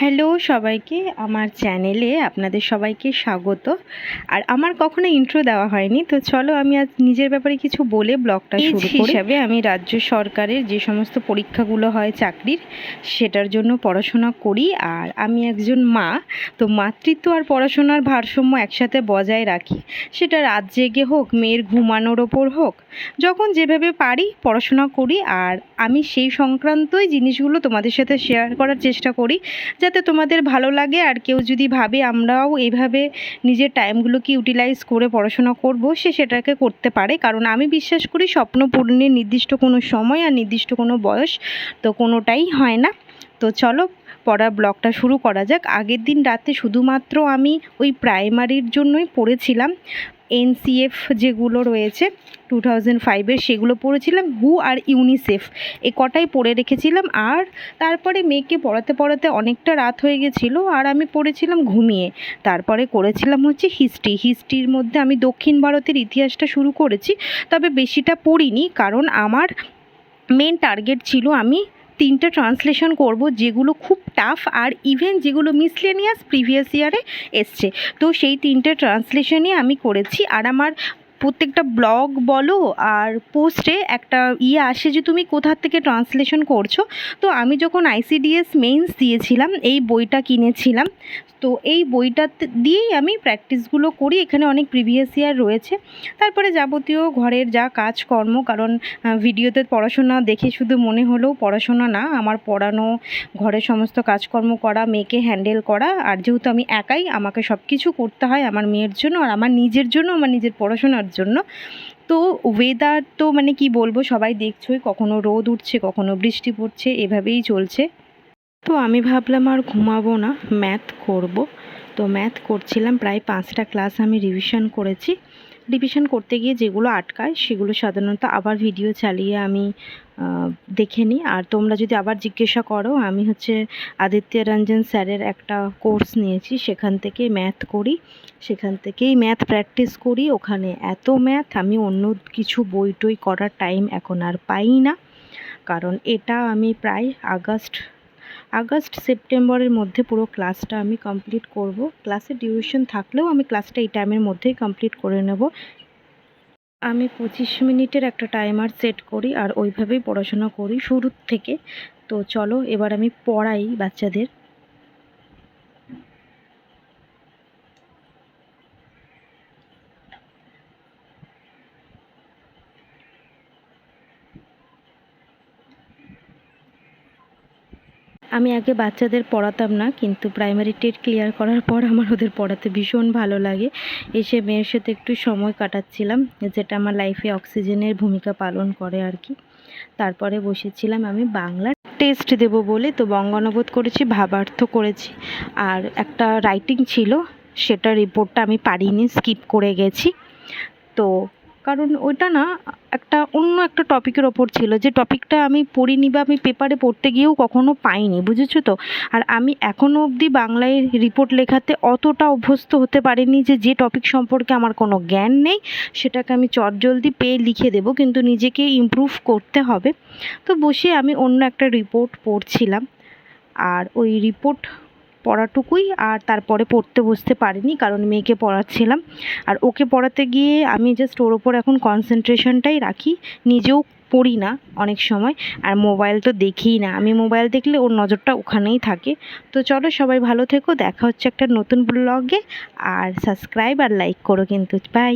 Hello সবাইকে, আমার চ্যানেলে আপনাদের সবাইকে স্বাগত। আর আমার কখনো ইন্ট্রো দেওয়া হয়নি, তো চলো আমি আজ নিজের ব্যাপারে কিছু বলে ব্লগটা শুরু করি। হিসাবে আমি রাজ্য সরকারের যে সমস্ত পরীক্ষাগুলো হয় চাকরির, সেটার জন্য পড়াশোনা করি। আর আমি একজন মা, তো মাতৃত্ব আর পড়াশোনার ভারসাম্য একসাথে বজায় রাখি। সেটা রাত জেগে হোক, মেয়ের ঘুমানোর ওপর হোক, যখন যেভাবে পারি পড়াশোনা করি। আর আমি সেই সংক্রান্তই জিনিসগুলো তোমাদের সাথে শেয়ার করার চেষ্টা করি, যাতে তোমাদের ভালো লাগে। আর কেউ যদি ভাবে আমরাও এইভাবে নিজের টাইমগুলোকে ইউটিলাইজ করে পড়াশোনা করব, সে সেটাকে করতে পারে। কারণ আমি বিশ্বাস করি স্বপ্ন পূরণের নির্দিষ্ট কোনো সময় আর নির্দিষ্ট কোনো বয়স তো কোনোটাই হয় না। তো চলো পড়ার ব্লগটা শুরু করা যাক। আগের দিন রাতে শুধুমাত্র আমি ওই প্রাইমারির জন্যই পড়েছিলাম। এনসিএফ যেগুলো রয়েছে 2005-এর, সেগুলো পড়েছিলাম। হু আর ইউনিসেফ এ কটাই পড়ে রেখেছিলাম। আর তারপরে মেয়েকে পড়াতে পড়াতে অনেকটা রাত হয়ে গেছিলো, আর আমি পড়েছিলাম ঘুমিয়ে। তারপরে করেছিলাম হচ্ছে হিস্ট্রির মধ্যে আমি দক্ষিণ ভারতের ইতিহাসটা শুরু করেছি, তবে বেশিটা পড়িনি, কারণ আমার মেন টার্গেট ছিল আমি 3টে ট্রান্সলেশন করব, যেগুলো খুব টাফ আর ইভেন যেগুলো মিসলেনিয়াস প্রিভিয়াস ইয়ারে এসছে। তো সেই 3টে ট্রান্সলেশনই আমি করেছি। আর আমার প্রত্যেকটা ব্লগ বলো আর পোস্টে একটা আসে যে তুমি কোথা থেকে ট্রান্সলেশন করছো। তো আমি যখন আইসিডিএস মেইনস দিয়েছিলাম, এই বইটা কিনেছিলাম। তো এই বইটা দিয়েই আমি প্র্যাকটিসগুলো করি। এখানে অনেক প্রিভিয়াস ইয়ার রয়েছে। তারপরে যাবতীয় ঘরের যা কাজকর্ম, কারণ ভিডিওতে পড়াশোনা দেখে শুধু মনে হলেও পড়াশোনা না, আমার পড়ানো, ঘরের সমস্ত কাজকর্ম করা, মেয়েকে হ্যান্ডেল করা। আর যেহেতু আমি একাই, আমাকে সব কিছু করতে হয় আমার মেয়ের জন্য আর আমার নিজের জন্য, আমার নিজের পড়াশোনার জন্য। তো ওয়েদার তো মানে কি বলবো, সবাই দেখছোই, কখনো রোদ উঠছে, কখনো বৃষ্টি পড়ছে, এভাবেই চলছে। তো আমি ভাবলাম আর ঘুমাবো না, ম্যাথ করব। তো ম্যাথ করছিলাম, প্রায় 5টা ক্লাস আমি রিভিশন করেছি। রিভিশন করতে গিয়ে যেগুলো আটকায় সেগুলো সাধারণত আবার ভিডিও চালিয়ে আমি দেখে নিই। আর তোমরা যদি আবার জিজ্ঞাসা করো, আমি হচ্ছে আদিত্য রঞ্জন স্যারের একটা কোর্স নিয়েছি, সেখান থেকে ম্যাথ করি, সেখান থেকেই ম্যাথ প্র্যাকটিস করি। ওখানে এত ম্যাথ, আমি অন্য কিছু বই টই করার টাইম এখন আর পাই না। কারণ এটা আমি প্রায় আগস্ট সেপ্টেম্বরের মধ্যে পুরো ক্লাসটা আমি কমপ্লিট করব। ক্লাসের ডিউরেশন থাকলেও আমি ক্লাসটা এই টাইমের মধ্যেই কমপ্লিট করে নেব। আমি 25 মিনিটের একটা টাইমার সেট করি, আর ওইভাবেই পড়াশোনা করি শুরুর থেকে। তো চলো এবার আমি পড়াই বাচ্চাদের। আমি আগে বাচ্চাদের পড়াতাম না, কিন্তু প্রাইমারি টেট ক্লিয়ার করার পর আমার ওদের পড়াতে ভীষণ ভালো লাগে। এসে মেয়ের সাথে একটু সময় কাটাচ্ছিলাম, যেটা আমার লাইফে অক্সিজেনের ভূমিকা পালন করে আর কি। তারপরে বসেছিলাম আমি বাংলা টেস্ট দেব বলে। তো বঙ্গানুবাদ করেছি, ভাবার্থ করেছি, আর একটা রাইটিং ছিল, সেটা রিপোর্টটা আমি পারিনি, স্কিপ করে গেছি। তো কারণ ওইটা না একটা অন্য একটা টপিকের ওপর ছিল, যে টপিকটা আমি পড়িনি বা আমি পেপারে পড়তে গিয়েও কখনো পাইনি, বুঝেছো তো। আর আমি এখনও অবধি বাংলায় রিপোর্ট লেখাতে অতটা অভ্যস্ত হতে পারিনি, যে টপিক সম্পর্কে আমার কোনো জ্ঞান নেই সেটাকে আমি চটজলদি পেয়ে লিখে দেব, কিন্তু নিজেকে ইমপ্রুভ করতে হবে। তো বসে আমি অন্য একটা রিপোর্ট পড়ছিলাম, আর ওই রিপোর্ট পড়াটুকুই, আর তারপরে পড়তে বসতে পারিনি, কারণ মেয়েকে পড়াচ্ছিলাম। আর ওকে পড়াতে গিয়ে আমি জাস্ট ওর ওপর এখন কনসেন্ট্রেশনটাই রাখি, নিজেও পড়ি না অনেক সময়। আর মোবাইল তো দেখি না, আমি মোবাইল দেখলে ওর নজরটা ওখানেই থাকে। তো চলো সবাই ভালো থেকো, দেখা হচ্ছে একটা নতুন ব্লগে। আর সাবস্ক্রাইব আর লাইক করো কিন্তু, বাই।